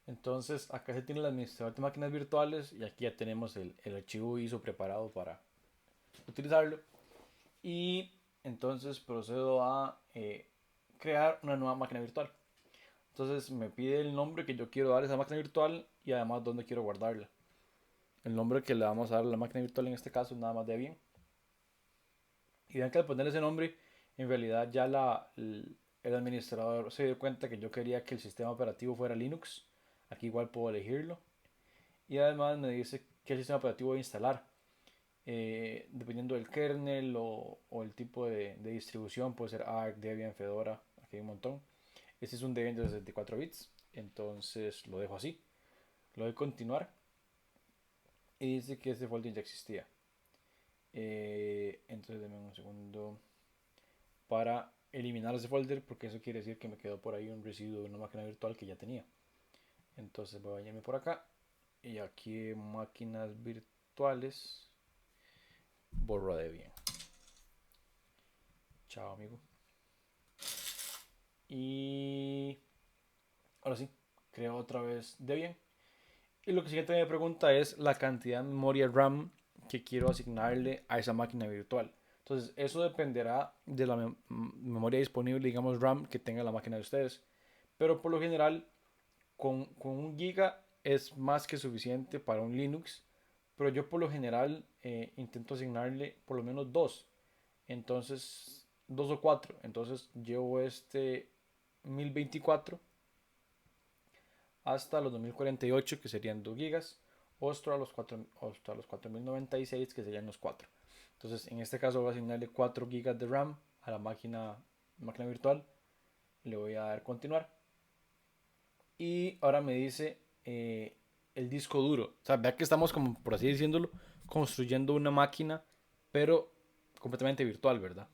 Entonces acá se tiene el administrador de máquinas virtuales y aquí ya tenemos el archivo ISO preparado para utilizarlo. Y entonces procedo a crear una nueva máquina virtual. Entonces me pide el nombre que yo quiero dar a esa máquina virtual y además dónde quiero guardarla. El nombre que le vamos a dar a la máquina virtual en este caso es nada más Debian. Y vean que al poner ese nombre, en realidad ya el administrador se dio cuenta que yo quería que el sistema operativo fuera Linux. Aquí igual puedo elegirlo. Y además me dice qué sistema operativo voy a instalar. Dependiendo del kernel o el tipo de distribución, puede ser Arch, Debian, Fedora, aquí hay un montón. Este es un Debian de 64 bits, entonces lo dejo así. Lo doy a continuar y dice que este folder ya existía. Entonces denme un segundo para eliminar ese folder porque eso quiere decir que me quedó por ahí un residuo de una máquina virtual que ya tenía. Entonces voy a bañarme por acá y aquí máquinas virtuales borro Debian. Chao amigo. Y ahora sí, creo otra vez Debian. Y lo que siguiente me pregunta es la cantidad de memoria RAM que quiero asignarle a esa máquina virtual. Entonces, eso dependerá de la memoria disponible, digamos RAM, que tenga la máquina de ustedes. Pero por lo general, con un giga es más que suficiente para un Linux. Pero yo por lo general intento asignarle por lo menos dos. Entonces, dos o cuatro. Entonces, llevo este 1024 hasta los 2048 que serían 2 gigas o hasta los 4096 que serían los 4. Entonces en este caso voy a asignarle 4 gigas de RAM a la máquina virtual. Le voy a dar continuar. Y ahora me dice el disco duro. O sea, vea que estamos como, por así decirlo, construyendo una máquina, pero completamente virtual, ¿verdad?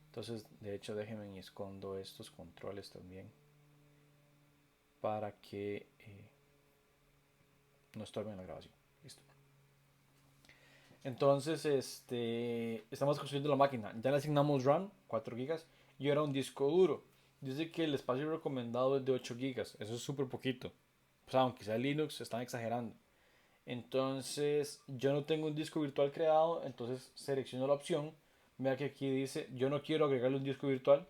Entonces, de hecho, déjenme y escondo estos controles también para que no estorben la grabación. Listo. Entonces, estamos construyendo la máquina. Ya le asignamos RAM, 4 gigas, y ahora un disco duro. Dice que el espacio recomendado es de 8 gigas. Eso es súper poquito. O sea, aunque sea Linux, están exagerando. Entonces, yo no tengo un disco virtual creado, entonces selecciono la opción. Vea que aquí dice, yo no quiero agregarle un disco virtual,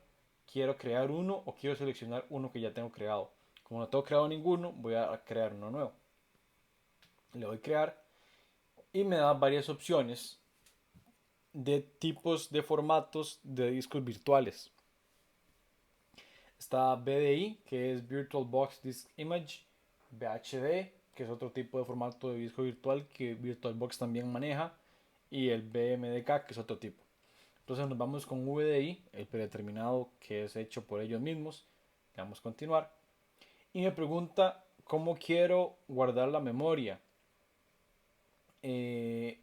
quiero crear uno o quiero seleccionar uno que ya tengo creado. Como no tengo creado ninguno, voy a crear uno nuevo. Le doy crear y me da varias opciones de tipos de formatos de discos virtuales. Está VDI, que es Virtual Box Disk Image, VHD, que es otro tipo de formato de disco virtual que VirtualBox también maneja, y el BMDK, que es otro tipo. Entonces nos vamos con VDI, el predeterminado que es hecho por ellos mismos. Le damos continuar. Y me pregunta cómo quiero guardar la memoria. Eh,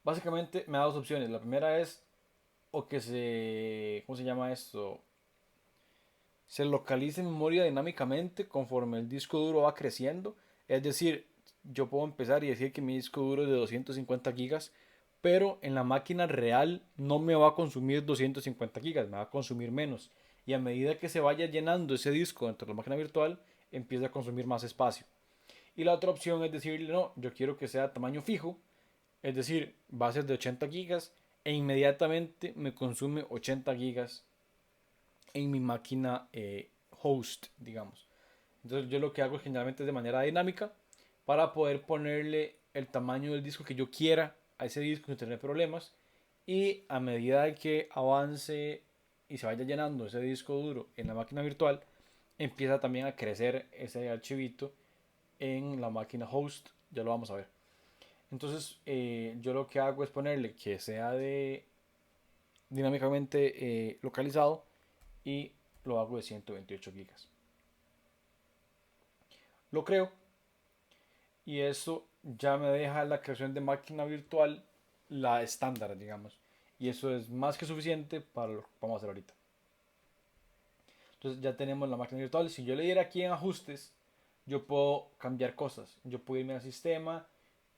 Básicamente me da dos opciones. La primera es o que ¿cómo se llama esto? Se localice en memoria dinámicamente conforme el disco duro va creciendo. Es decir, yo puedo empezar y decir que mi disco duro es de 250 gigas, pero en la máquina real no me va a consumir 250 gigas, me va a consumir menos. Y a medida que se vaya llenando ese disco dentro de la máquina virtual, empieza a consumir más espacio. Y la otra opción es decirle, no, yo quiero que sea tamaño fijo, es decir, va a ser de 80 gigas e inmediatamente me consume 80 gigas en mi máquina host, digamos. Entonces yo lo que hago generalmente es de manera dinámica para poder ponerle el tamaño del disco que yo quiera a ese disco sin tener problemas y a medida que avance y se vaya llenando ese disco duro en la máquina virtual, empieza también a crecer ese archivito en la máquina host, ya lo vamos a ver. Entonces yo lo que hago es ponerle que sea de dinámicamente localizado y lo hago de 128 gigas. Lo creo y eso ya me deja la creación de máquina virtual, la estándar, digamos. Y eso es más que suficiente para lo que vamos a hacer ahorita. Entonces ya tenemos la máquina virtual. Si yo le diera aquí en ajustes, yo puedo cambiar cosas. Yo puedo irme al sistema,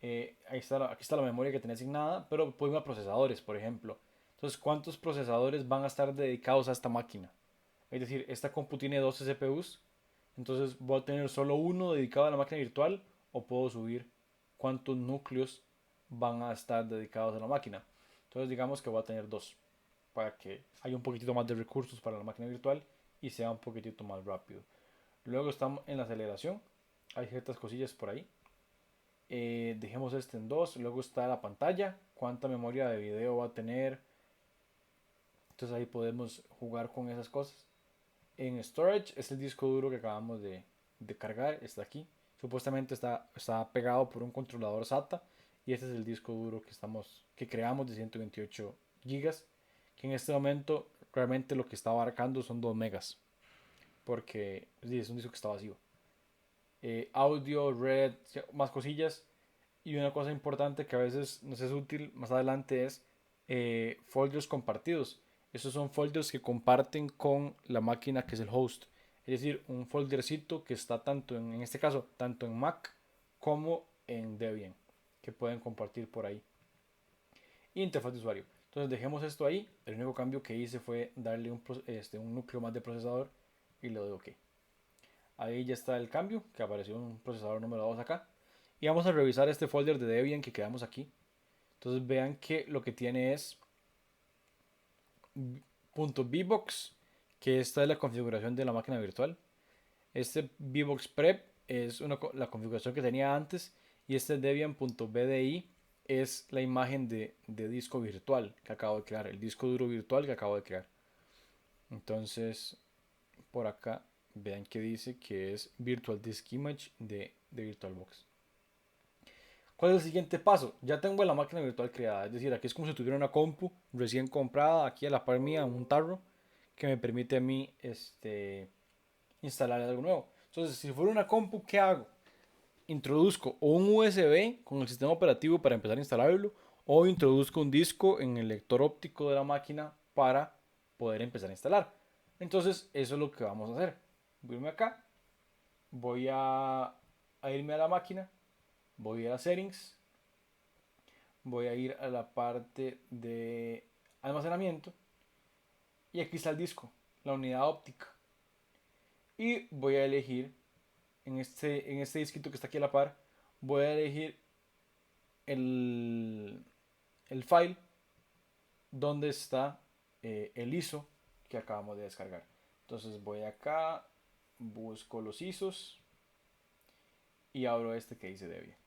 aquí está la memoria que tenía asignada, pero puedo irme a procesadores, por ejemplo. Entonces, ¿cuántos procesadores van a estar dedicados a esta máquina? Es decir, esta compu tiene 12 CPUs Entonces voy a tener solo uno dedicado a la máquina virtual o puedo subir cuántos núcleos van a estar dedicados a la máquina. Entonces digamos que voy a tener dos para que haya un poquitito más de recursos para la máquina virtual y sea un poquitito más rápido. Luego estamos en la aceleración. Hay ciertas cosillas por ahí. Dejemos este en 2. Luego está la pantalla. Cuánta memoria de video va a tener. Entonces ahí podemos jugar con esas cosas. En storage es el disco duro que acabamos de cargar. Está aquí. Supuestamente está pegado por un controlador SATA. Y este es el disco duro que creamos de 128 gigas. Que en este momento realmente lo que está abarcando son 2 megas. Porque es un disco que está vacío. Audio, red, más cosillas. Y una cosa importante que a veces nos es útil más adelante es folders compartidos. Esos son folders que comparten con la máquina que es el host. Es decir, un foldercito que está tanto en este caso, tanto en Mac como en Debian, que pueden compartir por ahí. Y interfaz de usuario. Entonces dejemos esto ahí. El único cambio que hice fue darle un núcleo más de procesador y le doy OK. Ahí ya está el cambio, que apareció un procesador número 2 acá. Y vamos a revisar este folder de Debian que quedamos aquí. Entonces vean que lo que tiene es .vbox, que esta es la configuración de la máquina virtual. Este vbox prep es la configuración que tenía antes. Y este debian.bdi es la imagen de disco virtual que acabo de crear, el disco duro virtual que acabo de crear. Entonces, por acá vean que dice que es Virtual Disk Image de VirtualBox. ¿Cuál es el siguiente paso? Ya tengo la máquina virtual creada, es decir, aquí es como si tuviera una compu recién comprada, aquí a la par mía, un tarro, que me permite a mí instalar algo nuevo. Entonces, si fuera una compu, ¿qué hago? Introduzco un USB con el sistema operativo para empezar a instalarlo, o introduzco un disco en el lector óptico de la máquina para poder empezar a instalar. Entonces, eso es lo que vamos a hacer. Voy a irme acá, voy a irme a la máquina, voy a ir a settings, voy a ir a la parte de almacenamiento y aquí está el disco, la unidad óptica. Y voy a elegir en este disquito que está aquí a la par, voy a elegir el, el file donde está el ISO que acabamos de descargar. Entonces voy acá, busco los ISOs y abro este que dice Debian.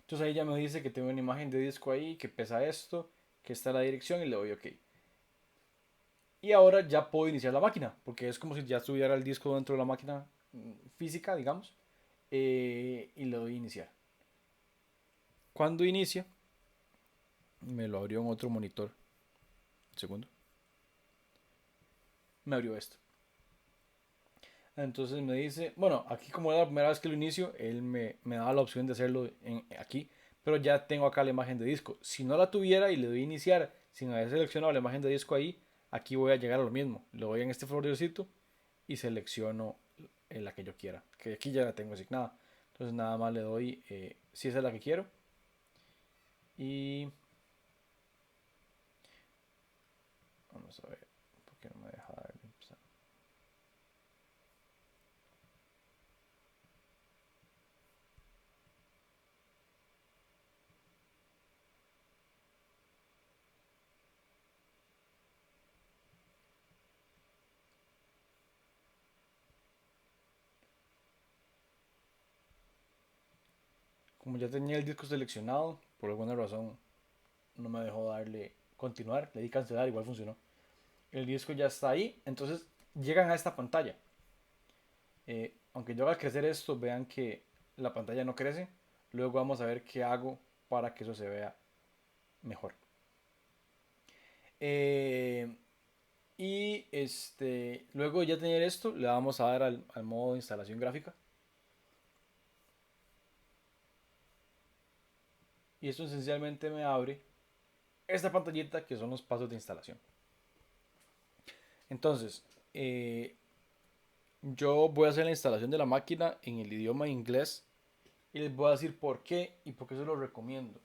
Entonces ahí ya me dice que tengo una imagen de disco ahí, que pesa esto, que está la dirección y le doy OK. Y ahora ya puedo iniciar la máquina, porque es como si ya estuviera el disco dentro de la máquina física, digamos, y le doy a iniciar. Cuando inicia, me lo abrió en otro monitor. Un segundo. Me abrió esto. Entonces me dice, bueno, aquí como era la primera vez que lo inicio, él me daba la opción de hacerlo aquí, pero ya tengo acá la imagen de disco. Si no la tuviera y le doy a iniciar sin haber seleccionado la imagen de disco ahí, aquí voy a llegar a lo mismo. Le doy en este foldercito y selecciono en la que yo quiera, que aquí ya la tengo asignada. Entonces nada más le doy si esa es la que quiero y vamos a ver, ¿por qué no me deja darle? Como ya tenía el disco seleccionado, por alguna razón no me dejó darle continuar, le di cancelar, igual funcionó. El disco ya está ahí, entonces llegan a esta pantalla. Aunque yo haga crecer esto, vean que la pantalla no crece. Luego vamos a ver qué hago para que eso se vea mejor. Y luego de ya tener esto, le vamos a dar al modo de instalación gráfica. Y esto esencialmente me abre esta pantallita que son los pasos de instalación. Entonces, yo voy a hacer la instalación de la máquina en el idioma inglés y les voy a decir por qué y por qué se lo recomiendo.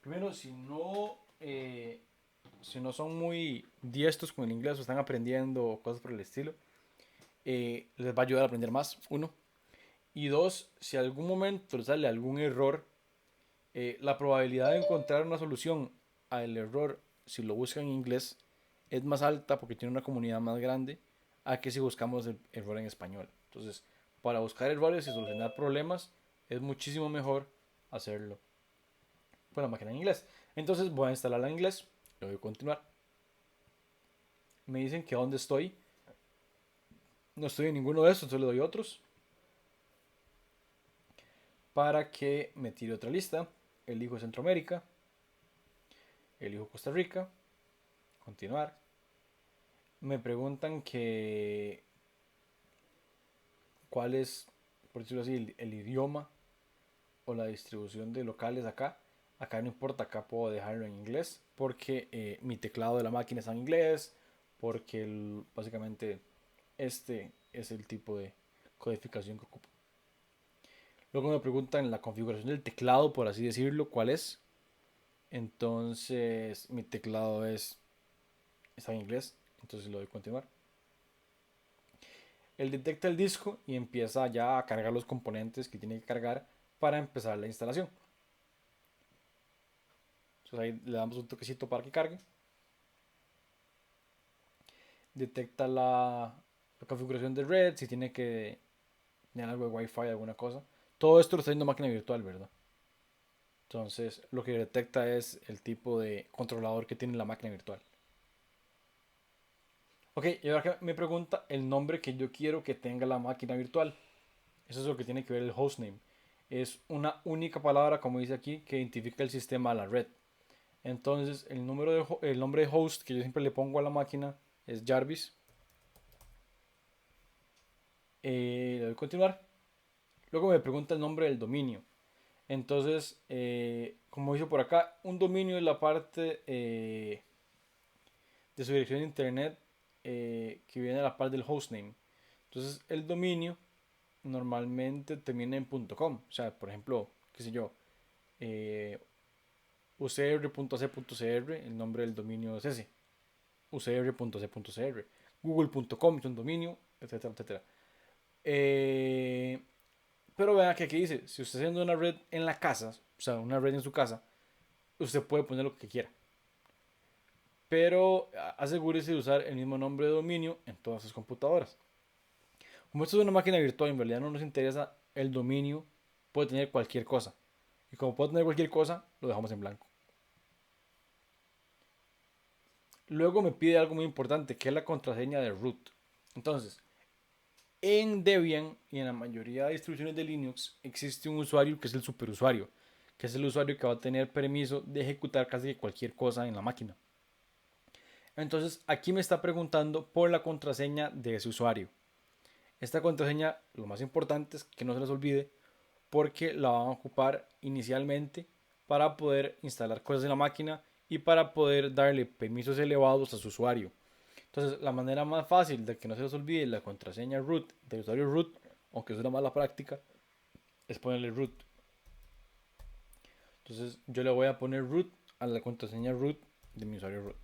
Primero, si no son muy diestros con el inglés o están aprendiendo cosas por el estilo, les va a ayudar a aprender más, uno. Y dos, si algún momento les sale algún error, la probabilidad de encontrar una solución al error si lo buscan en inglés es más alta porque tiene una comunidad más grande a que si buscamos el error en español. Entonces, para buscar errores y solucionar problemas es muchísimo mejor hacerlo con la máquina en inglés. Entonces voy a instalarla en inglés, le doy a continuar. Me dicen que dónde estoy. No estoy en ninguno de estos, entonces le doy otros para que me tire otra lista. Elijo Centroamérica, elijo Costa Rica, continuar. Me preguntan que cuál es, por decirlo así, el idioma o la distribución de locales acá. Acá no importa, acá puedo dejarlo en inglés porque mi teclado de la máquina está en inglés, porque básicamente este es el tipo de codificación que ocupo. Luego me preguntan la configuración del teclado, por así decirlo, cuál es. Entonces mi teclado está en inglés, entonces lo doy a continuar. Él detecta el disco y empieza ya a cargar los componentes que tiene que cargar para empezar la instalación. Entonces ahí le damos un toquecito para que cargue. Detecta la configuración de red, si tiene que tener algo de Wi-Fi, alguna cosa. Todo esto lo está haciendo máquina virtual, ¿verdad? Entonces lo que detecta es el tipo de controlador que tiene la máquina virtual. Ok, y ahora que me pregunta el nombre que yo quiero que tenga la máquina virtual. Eso es lo que tiene que ver el hostname. Es una única palabra, como dice aquí, que identifica el sistema a la red. Entonces, el nombre de host que yo siempre le pongo a la máquina es Jarvis. Le doy a continuar. Luego me pregunta el nombre del dominio. Entonces, como dice por acá, un dominio es la parte de su dirección de internet que viene a la par del hostname. Entonces, el dominio normalmente termina en .com. O sea, por ejemplo, qué sé yo, eh, ucr.c.cr, el nombre del dominio es ese. ucr.c.cr. Google.com es un dominio, etcétera, etcétera. Eh, pero vean que aquí dice, si usted está haciendo una red en la casa, o sea, una red en su casa, usted puede poner lo que quiera. Pero asegúrese de usar el mismo nombre de dominio en todas sus computadoras. Como esto es una máquina virtual, en realidad no nos interesa el dominio, puede tener cualquier cosa. Y como puede tener cualquier cosa, lo dejamos en blanco. Luego me pide algo muy importante, que es la contraseña de root. Entonces, en Debian y en la mayoría de distribuciones de Linux existe un usuario que es el superusuario, que es el usuario que va a tener permiso de ejecutar casi cualquier cosa en la máquina. Entonces, aquí me está preguntando por la contraseña de ese usuario. Esta contraseña, lo más importante es que no se les olvide porque la van a ocupar inicialmente para poder instalar cosas en la máquina y para poder darle permisos elevados a su usuario. Entonces, la manera más fácil de que no se les olvide la contraseña root del usuario root, aunque es una mala práctica, es ponerle root. Entonces, yo le voy a poner root a la contraseña root de mi usuario root.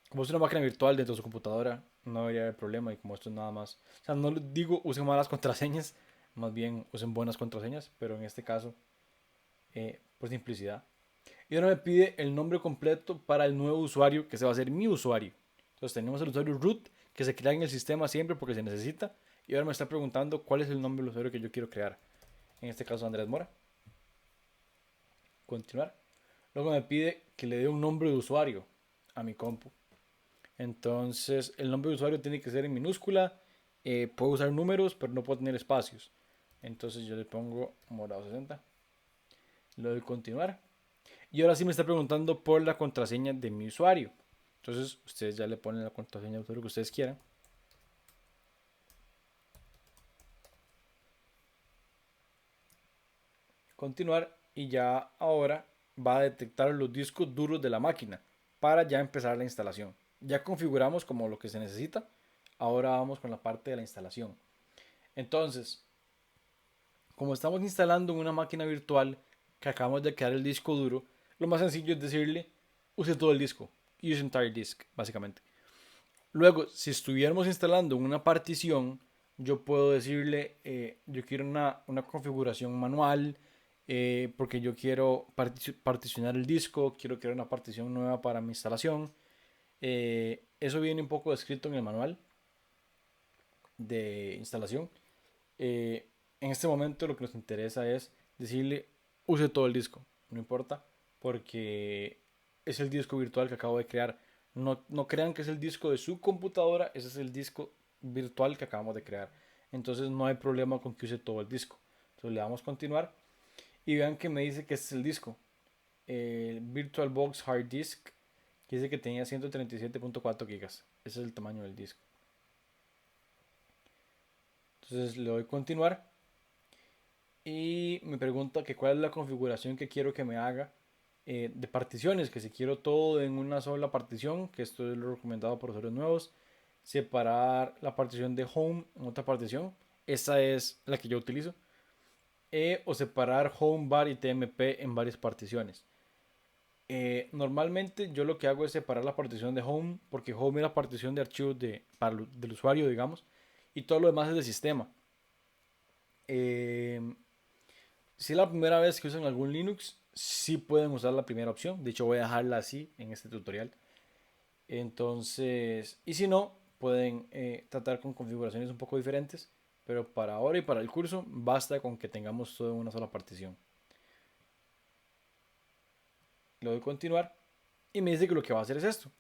Como es una máquina virtual dentro de su computadora, no debería haber problema. Y como esto es nada más, o sea, no les digo usen malas contraseñas, más bien usen buenas contraseñas, pero en este caso, por simplicidad. Y ahora me pide el nombre completo para el nuevo usuario que se va a hacer mi usuario. Entonces tenemos el usuario root que se crea en el sistema siempre porque se necesita. Y ahora me está preguntando cuál es el nombre del usuario que yo quiero crear. En este caso Andrés Mora. Continuar. Luego me pide que le dé un nombre de usuario a mi compu. Entonces el nombre de usuario tiene que ser en minúscula. Puedo usar números pero no puedo tener espacios. Entonces yo le pongo morado 60. Le doy continuar. Y ahora sí me está preguntando por la contraseña de mi usuario. Entonces ustedes ya le ponen la contraseña de usuario que ustedes quieran. Continuar y ya ahora va a detectar los discos duros de la máquina para ya empezar la instalación. Ya configuramos como lo que se necesita. Ahora vamos con la parte de la instalación. Entonces, como estamos instalando una máquina virtual que acabamos de crear el disco duro, lo más sencillo es decirle use todo el disco. Use entire disk, básicamente. Luego, si estuviéramos instalando una partición, yo puedo decirle, yo quiero una configuración manual, porque yo quiero particionar el disco, quiero crear una partición nueva para mi instalación. Eso viene un poco descrito en el manual de instalación. En este momento lo que nos interesa es decirle, use todo el disco, no importa, porque es el disco virtual que acabo de crear. No crean que es el disco de su computadora, ese es el disco virtual que acabamos de crear. Entonces no hay problema con que use todo el disco. Entonces le damos a continuar y vean que me dice que este es el disco. El VirtualBox Hard Disk, que dice que tenía 137.4 gigas. Ese es el tamaño del disco. Entonces le doy continuar y me pregunta que cuál es la configuración que quiero que me haga, de particiones, que si quiero todo en una sola partición, que esto es lo recomendado por usuarios nuevos, separar la partición de home en otra partición, esa es la que yo utilizo, o separar home, bar y tmp en varias particiones. Normalmente yo lo que hago es separar la partición de home, porque home es la partición de archivos del usuario, digamos, y todo lo demás es de sistema. Eh, si es la primera vez que usan algún Linux, sí pueden usar la primera opción. De hecho, voy a dejarla así en este tutorial. Entonces, y si no, pueden tratar con configuraciones un poco diferentes. Pero para ahora y para el curso, basta con que tengamos todo en una sola partición. Le doy a continuar y me dice que lo que va a hacer es esto.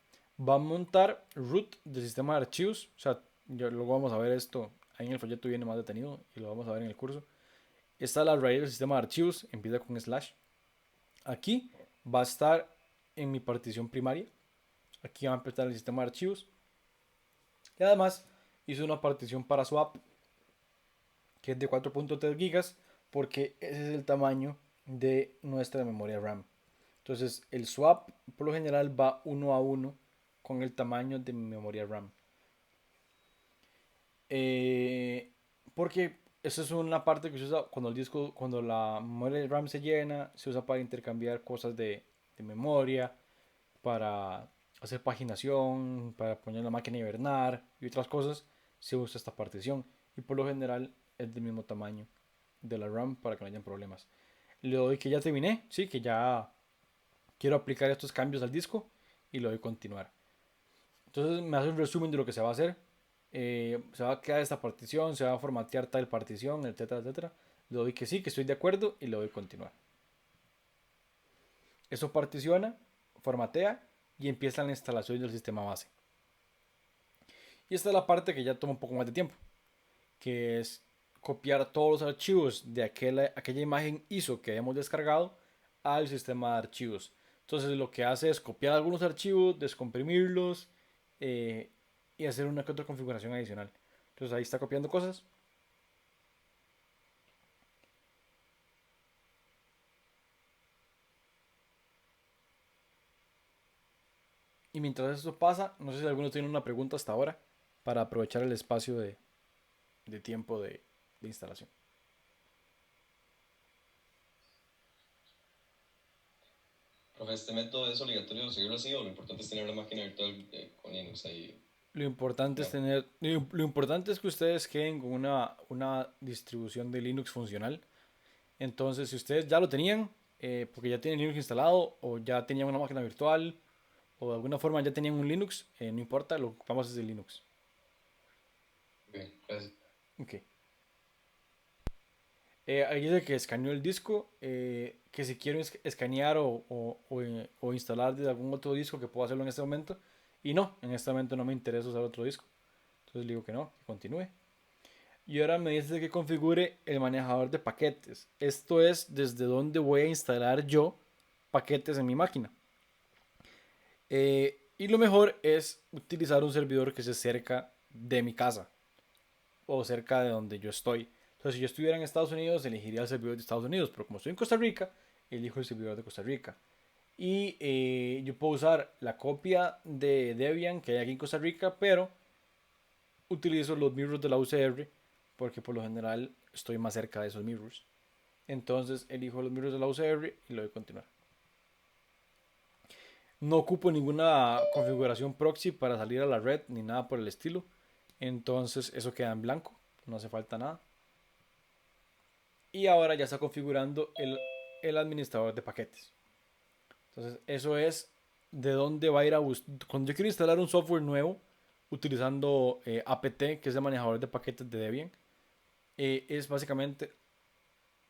Va a montar root del sistema de archivos. O sea, luego vamos a ver esto. Ahí en el folleto viene más detenido y lo vamos a ver en el curso. Está la raíz del sistema de archivos, empieza con slash. Aquí va a estar en mi partición primaria. Aquí va a empezar el sistema de archivos. Y además hice una partición para swap, que es de 4.3 gigas, porque ese es el tamaño de nuestra memoria RAM. Entonces el swap por lo general va uno a uno con el tamaño de mi memoria RAM. Porque esa es una parte que se usa cuando el disco, cuando la memoria RAM se llena, se usa para intercambiar cosas de memoria, para hacer paginación, para poner la máquina a hibernar y otras cosas, se usa esta partición. Y por lo general es del mismo tamaño de la RAM para que no hayan problemas. Le doy que ya terminé, sí, que ya quiero aplicar estos cambios al disco y le doy continuar. Entonces me hace un resumen de lo que se va a hacer. Se va a crear esta partición, se va a formatear tal partición, etcétera, etcétera. Le doy que sí, que estoy de acuerdo y le doy continuar. Eso particiona, formatea y empieza la instalación del sistema base. Y esta es la parte que ya toma un poco más de tiempo, que es copiar todos los archivos de aquella imagen ISO que hayamos descargado al sistema de archivos. Entonces lo que hace es copiar algunos archivos, descomprimirlos, eh, y hacer una que otra configuración adicional. Entonces ahí está copiando cosas. Y mientras eso pasa, no sé si alguno tiene una pregunta hasta ahora para aprovechar el espacio de tiempo de instalación. Profe, ¿este método es obligatorio seguirlo así o lo importante es tener una máquina virtual con Linux ahí? Lo No. tener, lo importante es que ustedes queden con una distribución de Linux funcional. Entonces, si ustedes ya lo tenían, porque ya tienen Linux instalado, o ya tenían una máquina virtual, o de alguna forma ya tenían un Linux, no importa, lo ocupamos desde Linux. Ok, gracias. Ok. Ahí dice que escaneó el disco, que si quiero escanear o instalar de algún otro disco que puedo hacerlo en este momento. Y no, en este momento no me interesa usar otro disco. Entonces le digo que no, que continúe. Y ahora me dice que configure el manejador de paquetes. Esto es desde donde voy a instalar yo paquetes en mi máquina. Y lo mejor es utilizar un servidor que esté cerca de mi casa o cerca de donde yo estoy. Entonces, si yo estuviera en Estados Unidos, elegiría el servidor de Estados Unidos, pero como estoy en Costa Rica, elijo el servidor de Costa Rica. Y yo puedo usar la copia de Debian que hay aquí en Costa Rica, pero utilizo los mirrors de la UCR porque por lo general estoy más cerca de esos mirrors. Entonces elijo los mirrors de la UCR y lo doy a continuar. No ocupo ninguna configuración proxy para salir a la red ni nada por el estilo. Entonces eso queda en blanco, no hace falta nada. Y ahora ya está configurando el administrador de paquetes. Entonces eso es de dónde va a ir a buscar. Cuando yo quiero instalar un software nuevo utilizando apt, que es el manejador de paquetes de Debian, es básicamente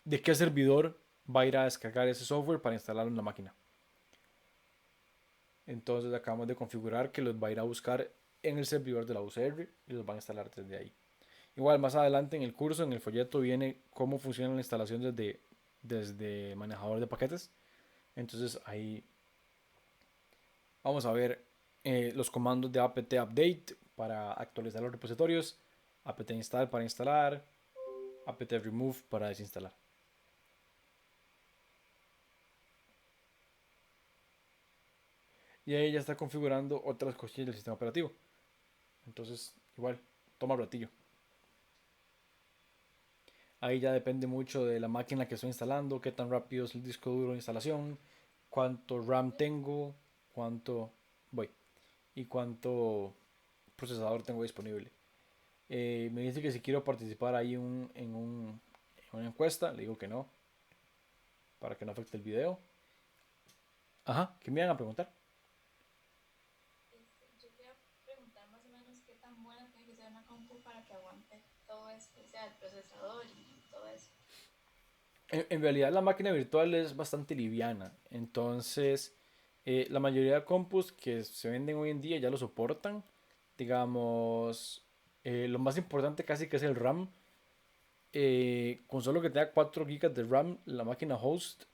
de qué servidor va a ir a descargar ese software para instalarlo en la máquina. Entonces acabamos de configurar que los va a ir a buscar en el servidor de la UCR y los van a instalar desde ahí. Igual más adelante en el curso, en el folleto, viene cómo funciona la instalación desde manejador de paquetes. Entonces ahí vamos a ver los comandos de apt update para actualizar los repositorios, apt install para instalar, apt remove para desinstalar. Y ahí ya está configurando otras cosillas del sistema operativo. Entonces, igual, toma un ratillo. Ahí ya depende mucho de la máquina que estoy instalando, qué tan rápido es el disco duro de instalación, cuánto RAM tengo, cuánto voy y cuánto procesador tengo disponible. Me dice que si quiero participar ahí en una encuesta, le digo que no, para que no afecte el video. Ajá, ¿qué me iban a preguntar? Yo quería preguntar más o menos qué tan buena tiene que ser una compu para que aguante todo esto, o sea, el procesador y todo eso. En realidad la máquina virtual es bastante liviana, entonces la mayoría de compus que se venden hoy en día ya lo soportan. Digamos, lo más importante casi que es el RAM. Con solo que tenga 4 GB de RAM, la máquina host,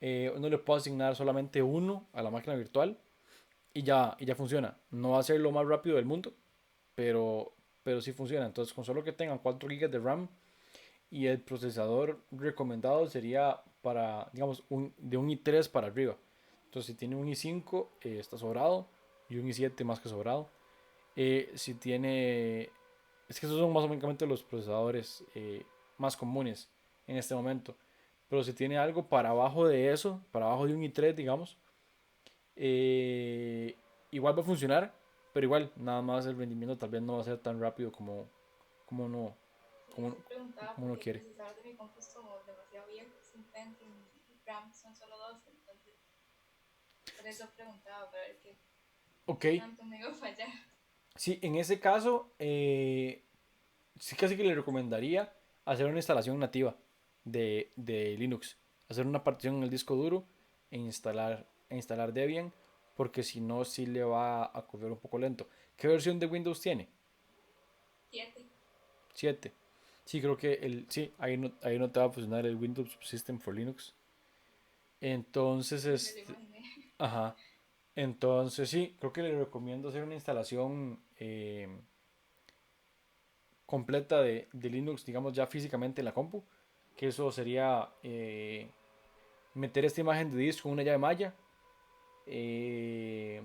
uno le puede asignar solamente uno a la máquina virtual y ya funciona. No va a ser lo más rápido del mundo, pero sí funciona. Entonces, con solo que tengan 4 GB de RAM y el procesador recomendado sería para, digamos, de un i3 para arriba. Entonces, si tiene un i5, está sobrado, y un i7 más que sobrado. Si tiene. Es que esos son más o menos los procesadores más comunes en este momento. Pero si tiene algo para abajo de eso, para abajo de un i3, digamos, eh, igual va a funcionar, pero igual, nada más el rendimiento tal vez no va a ser tan rápido como uno, Yo como, sí preguntaba como uno porque el quiere. procesador de mi compu es como demasiado viejo, es un Pentium y RAM son solo 12, entonces por eso preguntaba para ver Ok, qué tanto me iba a fallar. sí, en ese caso, sí casi que le recomendaría hacer una instalación nativa de Linux. Hacer una partición en el disco duro e instalar Debian, porque si no, sí le va a correr un poco lento. ¿Qué versión de Windows tiene? 7, 7. Sí, creo que sí, ahí no te va a funcionar el Windows System for Linux. Entonces, sí me lo imaginé. ajá. Entonces, sí, creo que le recomiendo hacer una instalación completa de Linux, digamos ya físicamente en la compu, que eso sería meter esta imagen de disco en una llave malla eh,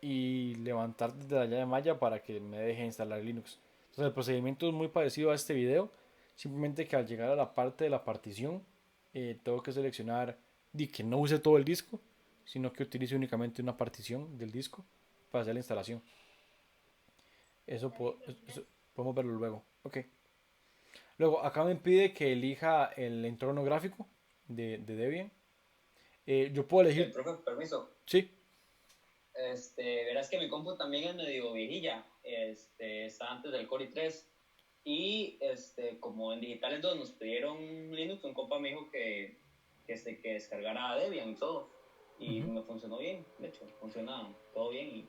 y levantar desde la llave malla para que me deje instalar Linux. Entonces el procedimiento es muy parecido a este video, simplemente que al llegar a la parte de la partición tengo que seleccionar que no use todo el disco, sino que utilice únicamente una partición del disco para hacer la instalación. Eso, Está bien, gracias. eso podemos verlo luego. Ok. Luego, acá me pide que elija el entorno gráfico de Debian. Yo puedo elegir, Profe, permiso. sí, Verás que mi compu también es medio viejilla. Está antes del Core i3. Y como en Digitales 2 nos pidieron Linux, un compa me dijo que descargara Debian y todo. Y ujú, me funcionó bien, de hecho, funciona todo bien. Y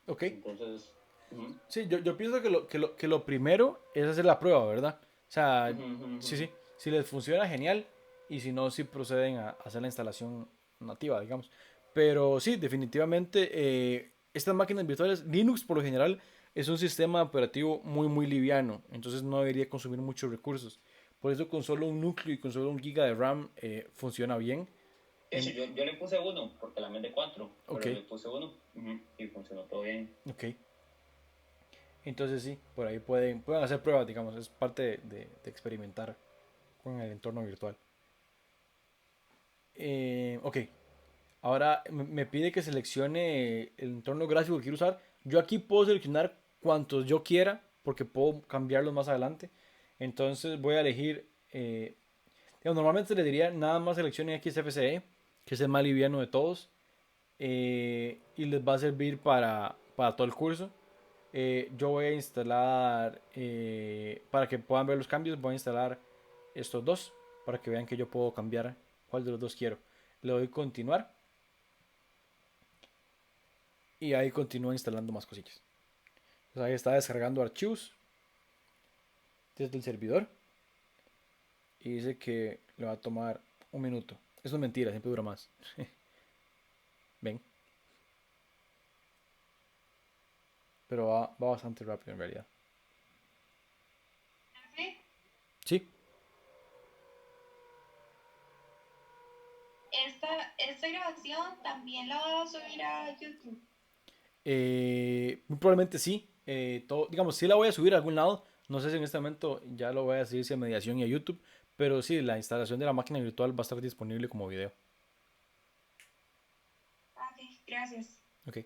ok. entonces, uh-huh, Sí, yo pienso que lo primero es hacer la prueba, ¿verdad? O sea, uh-huh, sí, uh-huh. sí, si les funciona, genial. Y si no, sí proceden a hacer la instalación nativa, digamos. Pero sí, definitivamente, estas máquinas virtuales, Linux por lo general, es un sistema operativo muy, muy liviano. Entonces no debería consumir muchos recursos. Por eso con solo un núcleo y con solo un giga de RAM funciona bien. De hecho, yo le puse uno, porque la mente 4 Ok, pero le puse uno uh-huh, y funcionó todo bien. ok. Entonces sí, por ahí pueden hacer pruebas, digamos, es parte de experimentar con el entorno virtual. Ok, Ahora me pide que seleccione el entorno gráfico que quiero usar. Yo aquí puedo seleccionar cuantos yo quiera porque puedo cambiarlos más adelante. Entonces voy a elegir, digamos, normalmente le diría nada más seleccione XFCE, que es el más liviano de todos, y les va a servir para todo el curso. Yo voy a instalar, para que puedan ver los cambios, voy a instalar estos dos para que vean que yo puedo cambiar cuál de los dos quiero. Le doy continuar y ahí continúa instalando más cosillas. Entonces ahí está descargando archivos desde el servidor y dice que le va a tomar un minuto. Eso es mentira, siempre dura más. Ven. Pero va bastante rápido en realidad. ¿Sí? Sí. Esta grabación también la voy a subir a YouTube. Muy probablemente sí. Digamos, sí la voy a subir a algún lado. No sé si en este momento ya lo voy a subir a mediación y a YouTube. Pero sí, la instalación de la máquina virtual va a estar disponible como video. Ok, gracias. Ok.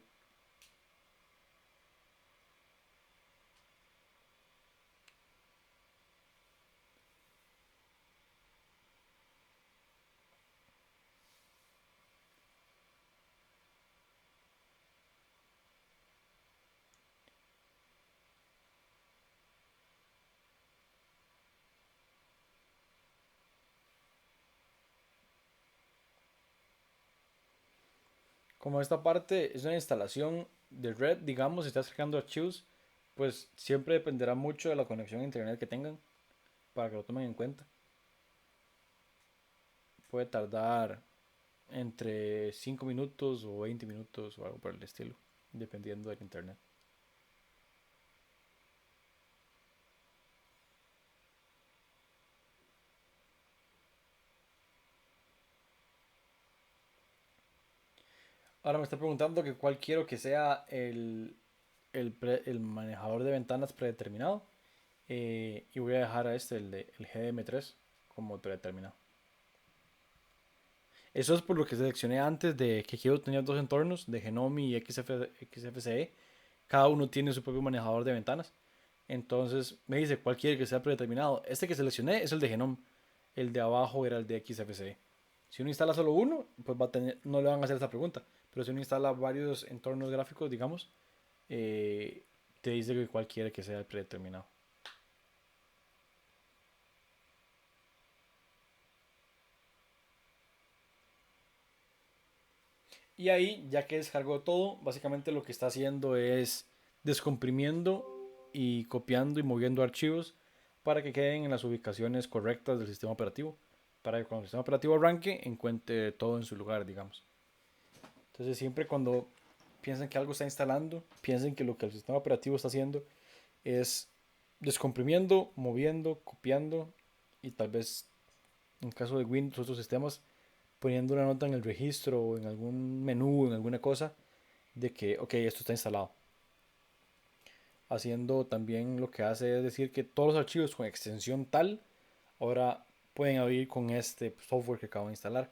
Como esta parte es una instalación de red, digamos, si estás cargando archivos, pues siempre dependerá mucho de la conexión a internet que tengan para que lo tomen en cuenta. Puede tardar entre 5 minutos o 20 minutos o algo por el estilo, dependiendo del internet. Ahora me está preguntando que cuál quiero que sea el manejador de ventanas predeterminado. Y voy a dejar a el GDM3, como predeterminado. Eso es por lo que seleccioné antes de que quiero tener dos entornos de Genome y XFCE. Cada uno tiene su propio manejador de ventanas. Entonces me dice cuál quiere que sea predeterminado. Este que seleccioné es el de Genome. El de abajo era el de XFCE. Si uno instala solo uno, pues no le van a hacer esta pregunta. Pero si uno instala varios entornos gráficos, digamos, eh, te dice que cuál quiere que sea el predeterminado. Y ahí, ya que descargó todo, básicamente lo que está haciendo es descomprimiendo y copiando y moviendo archivos para que queden en las ubicaciones correctas del sistema operativo. Para que cuando el sistema operativo arranque, encuentre todo en su lugar, digamos. Entonces, siempre cuando piensen que algo está instalando, piensen que lo que el sistema operativo está haciendo es descomprimiendo, moviendo, copiando y tal vez en caso de Windows o otros sistemas poniendo una nota en el registro o en algún menú, en alguna cosa, de que, ok, esto está instalado. Haciendo también lo que hace es decir que todos los archivos con extensión tal ahora pueden abrir con este software que acabo de instalar.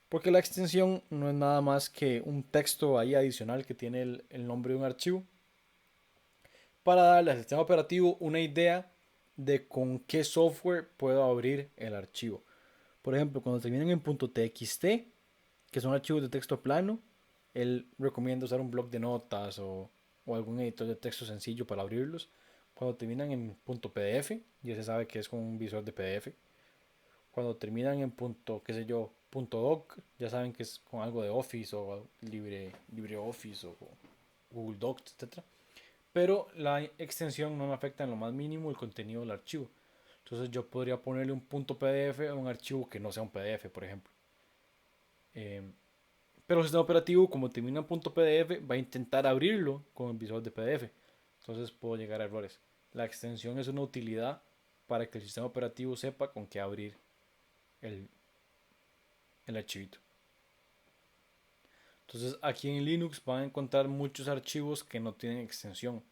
Porque la extensión no es nada más que un texto ahí adicional que tiene el nombre de un archivo para darle al sistema operativo una idea de con qué software puedo abrir el archivo. Por ejemplo, cuando terminan en .txt, que son archivos de texto plano, él recomienda usar un bloc de notas o algún editor de texto sencillo para abrirlos. Cuando terminan en .pdf, ya se sabe que es con un visor de PDF. Cuando terminan en qué sé yo, .doc, ya saben que es con algo de Office o LibreOffice o Google Docs, etc. Pero la extensión no me afecta en lo más mínimo el contenido del archivo. Entonces yo podría ponerle un .pdf a un archivo que no sea un PDF, por ejemplo. Pero el sistema operativo, como termina en .pdf, va a intentar abrirlo con el visor de PDF. Entonces puedo llegar a errores. La extensión es una utilidad para que el sistema operativo sepa con qué abrir el, el archivito. Entonces aquí en Linux van a encontrar muchos archivos que no tienen extensión.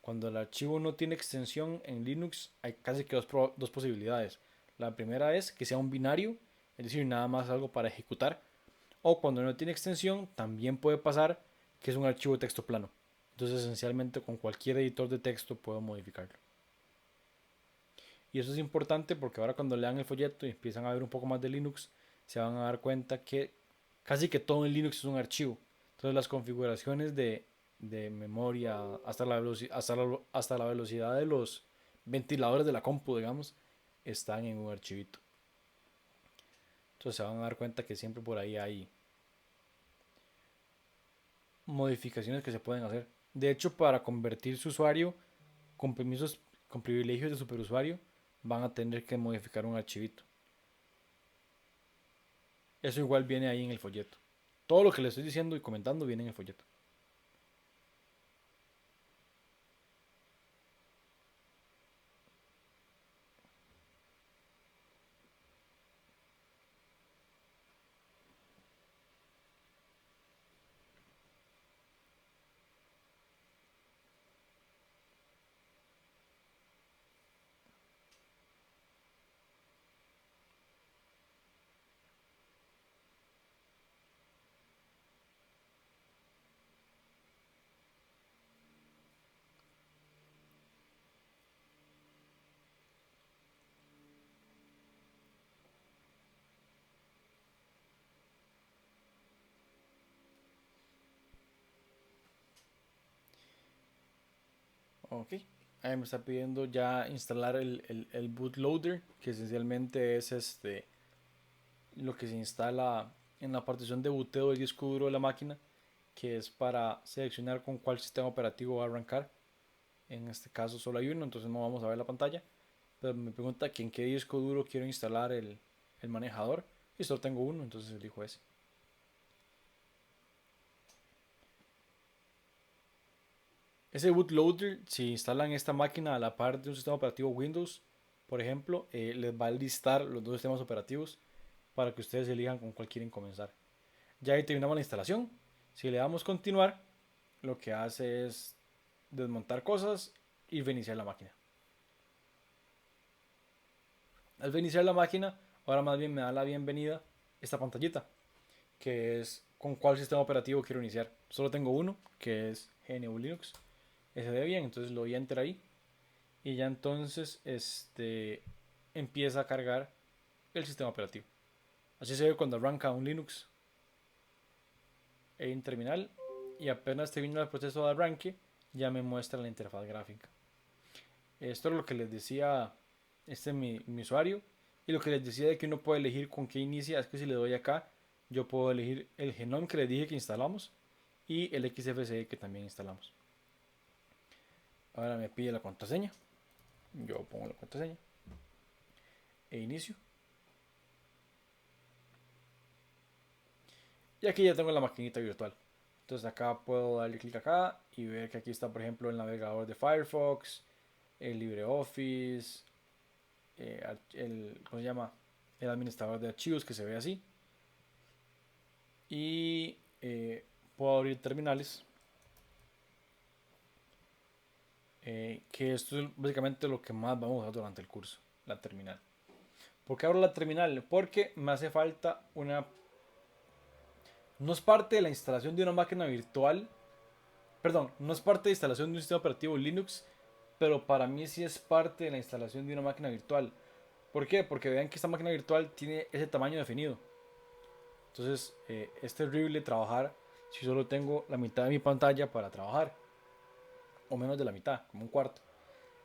Cuando el archivo no tiene extensión en Linux hay casi que dos posibilidades. La primera es que sea un binario, es decir, nada más algo para ejecutar. O cuando no tiene extensión, también puede pasar que es un archivo de texto plano. Entonces esencialmente con cualquier editor de texto puedo modificarlo. Y eso es importante porque ahora cuando lean el folleto y empiezan a ver un poco más de Linux, se van a dar cuenta que casi que todo en Linux es un archivo. Entonces las configuraciones de memoria hasta la velocidad de los ventiladores de la compu, digamos, están en un archivito. Entonces se van a dar cuenta que siempre por ahí hay modificaciones que se pueden hacer. De hecho, para convertir su usuario con permisos, con privilegios de superusuario, van a tener que modificar un archivito. Eso igual viene ahí en el folleto. Todo lo que les estoy diciendo y comentando viene en el folleto. Ok. Ahí me está pidiendo ya instalar el bootloader, que esencialmente es lo que se instala en la partición de booteo del disco duro de la máquina, que es para seleccionar con cuál sistema operativo va a arrancar. En este caso solo hay uno, entonces no vamos a ver la pantalla. Pero me pregunta que en qué disco duro quiero instalar el manejador. Y solo tengo uno, entonces elijo ese. Ese bootloader, si instalan esta máquina a la par de un sistema operativo Windows, por ejemplo, les va a listar los dos sistemas operativos para que ustedes elijan con cuál quieren comenzar. Ya ahí terminamos la instalación. Si le damos continuar, lo que hace es desmontar cosas y reiniciar la máquina. Al reiniciar la máquina, ahora más bien me da la bienvenida esta pantallita, que es con cuál sistema operativo quiero iniciar. Solo tengo uno, que es GNU Linux. Ese de bien, entonces lo voy a enter ahí. Y ya entonces empieza a cargar el sistema operativo. Así se ve cuando arranca un Linux en terminal y apenas termina el proceso de arranque ya me muestra la interfaz gráfica. Esto es lo que les decía mi usuario, y lo que les decía de que uno puede elegir con qué inicia. Es que si le doy acá yo puedo elegir el Genome que les dije que instalamos y el XFCE que también instalamos. Ahora me pide la contraseña, yo pongo la contraseña e inicio. Y aquí ya tengo la maquinita virtual. Entonces acá puedo darle clic acá y ver que aquí está, por ejemplo, el navegador de Firefox, el LibreOffice, ¿cómo se llama? El administrador de archivos, que se ve así. Y puedo abrir terminales. Que esto es básicamente lo que más vamos a usar durante el curso, la terminal. ¿Por qué abro la terminal? Porque me hace falta una... No es parte de la instalación de una máquina virtual. Perdón, no es parte de la instalación de un sistema operativo Linux, pero para mí sí es parte de la instalación de una máquina virtual. ¿Por qué? Porque vean que esta máquina virtual tiene ese tamaño definido. Entonces es terrible trabajar si solo tengo la mitad de mi pantalla para trabajar, o menos de la mitad, como un cuarto.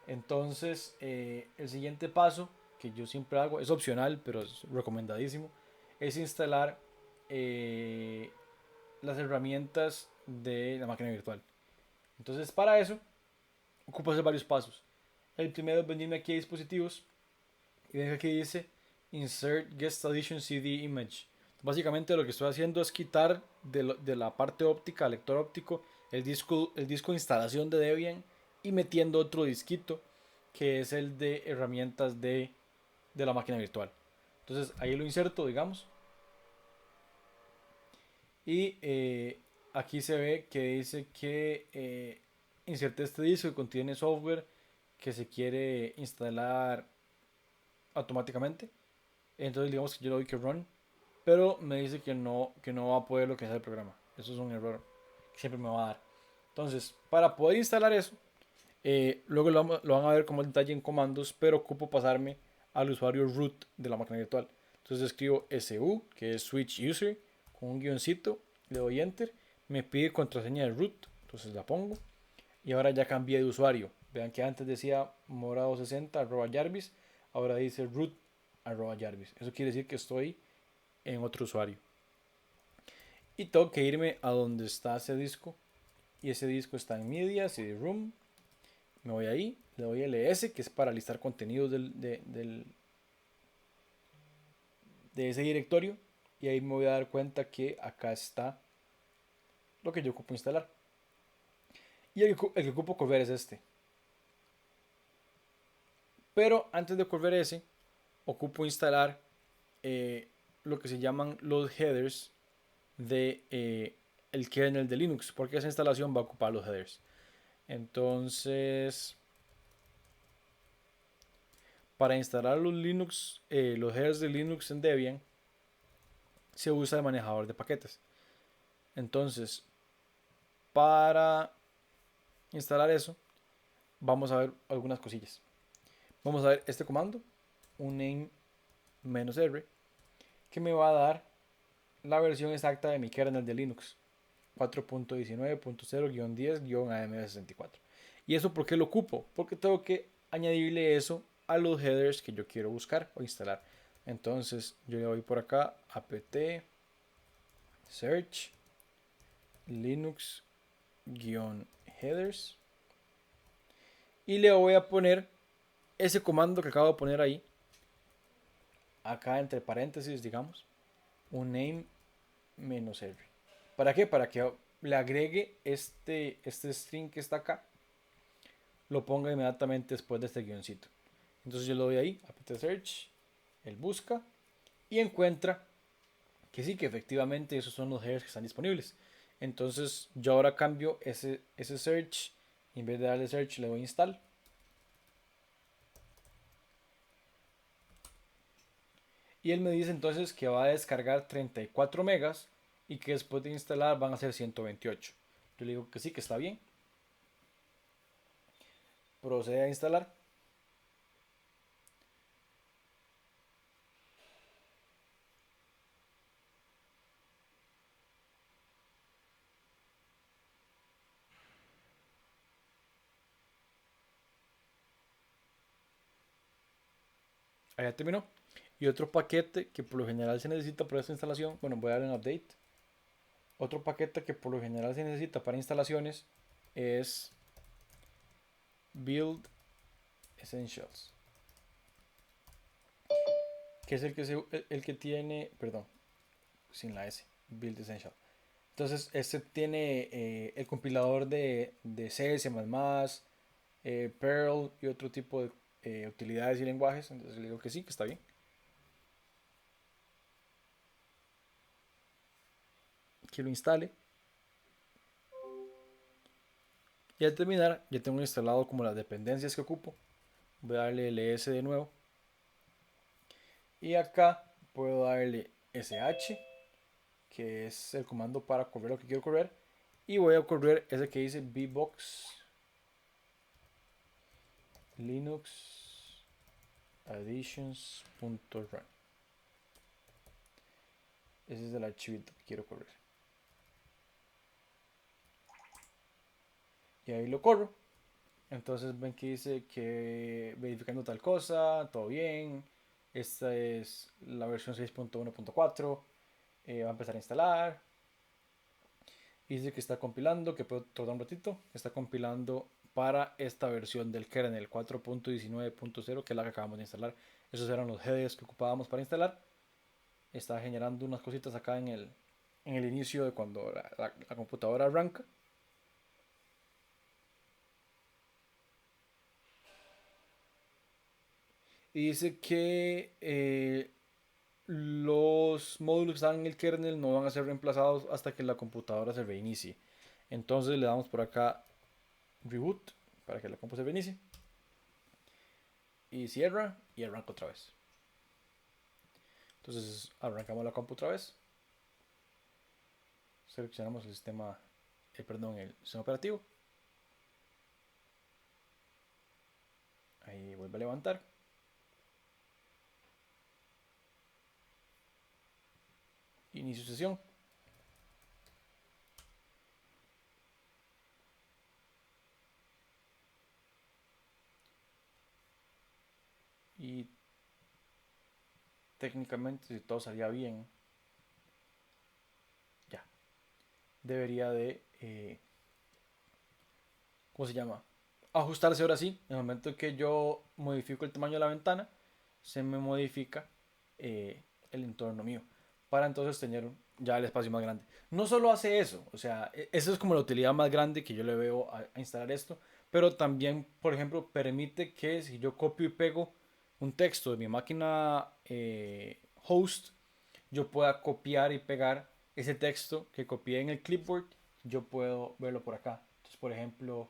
Entonces el siguiente paso que yo siempre hago, es opcional pero es recomendadísimo, es instalar las herramientas de la máquina virtual. Entonces para eso ocupo hacer varios pasos. El primero es venirme aquí a dispositivos y ven que aquí dice Insert Guest Addition CD Image. Básicamente lo que estoy haciendo es quitar de la parte óptica, lector óptico, el disco de instalación de Debian y metiendo otro disquito que es el de herramientas de la máquina virtual. Entonces ahí lo inserto, digamos. Y aquí se ve que dice que inserte este disco que contiene software que se quiere instalar automáticamente. Entonces digamos que yo le doy que run pero me dice que no va a poder lo que es el programa. Eso es un error que siempre me va a dar. Entonces, para poder instalar eso, luego lo van a ver como detalle en comandos, pero ocupo pasarme al usuario root de la máquina virtual. Entonces escribo su, que es switch user, con un guioncito, le doy enter, me pide contraseña de root, entonces la pongo y ahora ya cambié de usuario. Vean que antes decía morado60 @jarvis, ahora dice root @jarvis. Eso quiere decir que estoy en otro usuario. Y tengo que irme a donde está ese disco. Y ese disco está en Media, CD-ROOM. Me voy ahí, le doy ls, que es para listar contenidos de ese directorio. Y ahí me voy a dar cuenta que acá está lo que yo ocupo instalar. Y el que ocupo correr es este. Pero antes de correr ese, ocupo instalar lo que se llaman los headers de el kernel de Linux, porque esa instalación va a ocupar los headers. Entonces, para instalar los headers de Linux en Debian, se usa el manejador de paquetes. Entonces, para instalar eso, vamos a ver algunas cosillas. Vamos a ver este comando, uname -r, que me va a dar la versión exacta de mi kernel de Linux, 4.19.0-10-AM64. ¿Y eso por qué lo ocupo? Porque tengo que añadirle eso a los headers que yo quiero buscar o instalar. Entonces yo le voy por acá, apt search linux-headers y le voy a poner ese comando que acabo de poner ahí, acá entre paréntesis, digamos, uname -r. ¿Para qué? Para que le agregue este string que está acá, lo ponga inmediatamente después de este guioncito. Entonces yo le doy ahí, apt search, él busca y encuentra que sí, que efectivamente esos son los headers que están disponibles. Entonces yo ahora cambio ese search, en vez de darle search le doy install. Y él me dice entonces que va a descargar 34 megas y que después de instalar van a ser 128. Yo le digo que sí, que está bien. Procede a instalar. Ahí ya terminó. Y otro paquete que por lo general se necesita para esta instalación, bueno, voy a darle un update. Otro paquete que por lo general se necesita para instalaciones es Build Essentials, que es el que tiene, perdón, sin la S, Build Essential. Entonces, este tiene el compilador de C, C++, Perl y otro tipo de utilidades y lenguajes. Entonces le digo que sí, que está bien. Que lo instale. Y al terminar, ya tengo instalado como las dependencias que ocupo. Voy a darle ls de nuevo. Y acá puedo darle sh, que es el comando para correr lo que quiero correr. Y voy a correr ese que dice vbox linux additions.run. Ese es el archivito que quiero correr. Y ahí lo corro. Entonces ven que dice que verificando tal cosa, todo bien. Esta es la versión 6.1.4. Va a empezar a instalar. Y dice que está compilando, que puede tardar un ratito. Está compilando para esta versión del kernel 4.19.0, que es la que acabamos de instalar. Esos eran los headers que ocupábamos para instalar. Está generando unas cositas acá en el inicio de cuando la computadora arranca. Y dice que los módulos que están en el kernel no van a ser reemplazados hasta que la computadora se reinicie. Entonces le damos por acá reboot para que la compu se reinicie. Y cierra y arranca otra vez. Entonces arrancamos la compu otra vez. Seleccionamos el sistema, el sistema operativo. Ahí vuelve a levantar. Inicio sesión. Y técnicamente, si todo salía bien, ya debería de ¿cómo se llama? Ajustarse ahora sí. En el momento que yo modifico el tamaño de la ventana, se me modifica el entorno mío para entonces tener ya el espacio más grande. No solo hace eso, o sea, esa es como la utilidad más grande que yo le veo a instalar esto, pero también, por ejemplo, permite que si yo copio y pego un texto de mi máquina host, yo pueda copiar y pegar ese texto que copié en el clipboard, yo puedo verlo por acá. Entonces, por ejemplo,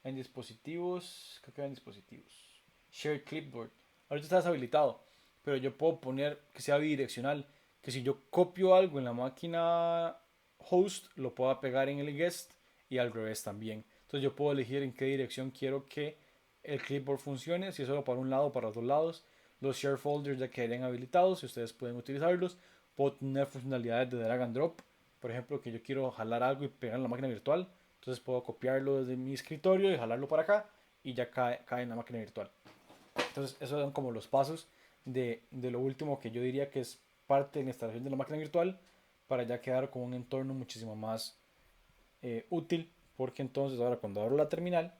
en dispositivos, creo que en dispositivos, Share Clipboard. Ahorita está deshabilitado, pero yo puedo poner que sea bidireccional, que si yo copio algo en la máquina host, lo pueda pegar en el guest y al revés también. Entonces yo puedo elegir en qué dirección quiero que el clipboard funcione, si es solo para un lado o para los dos lados. Los share folders ya quedarían habilitados y ustedes pueden utilizarlos. Puedo tener funcionalidades de drag and drop, por ejemplo, que yo quiero jalar algo y pegar en la máquina virtual. Entonces puedo copiarlo desde mi escritorio y jalarlo para acá y ya cae en la máquina virtual. Entonces esos son como los pasos de lo último que yo diría que es parte de la instalación de la máquina virtual para ya quedar con un entorno muchísimo más útil, porque entonces ahora cuando abro la terminal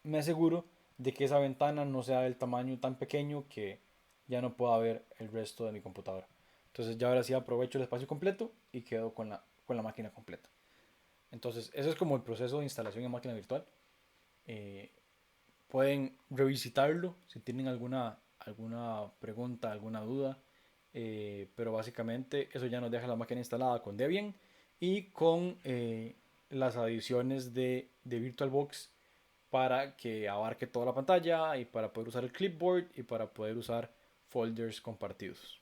me aseguro de que esa ventana no sea del tamaño tan pequeño que ya no pueda ver el resto de mi computadora. Entonces ya ahora sí aprovecho el espacio completo y quedo con la máquina completa. Entonces eso es como el proceso de instalación en máquina virtual. Eh, Pueden revisitarlo si tienen alguna pregunta, alguna duda. Pero básicamente eso ya nos deja la máquina instalada con Debian y con las adiciones de VirtualBox para que abarque toda la pantalla y para poder usar el clipboard y para poder usar folders compartidos.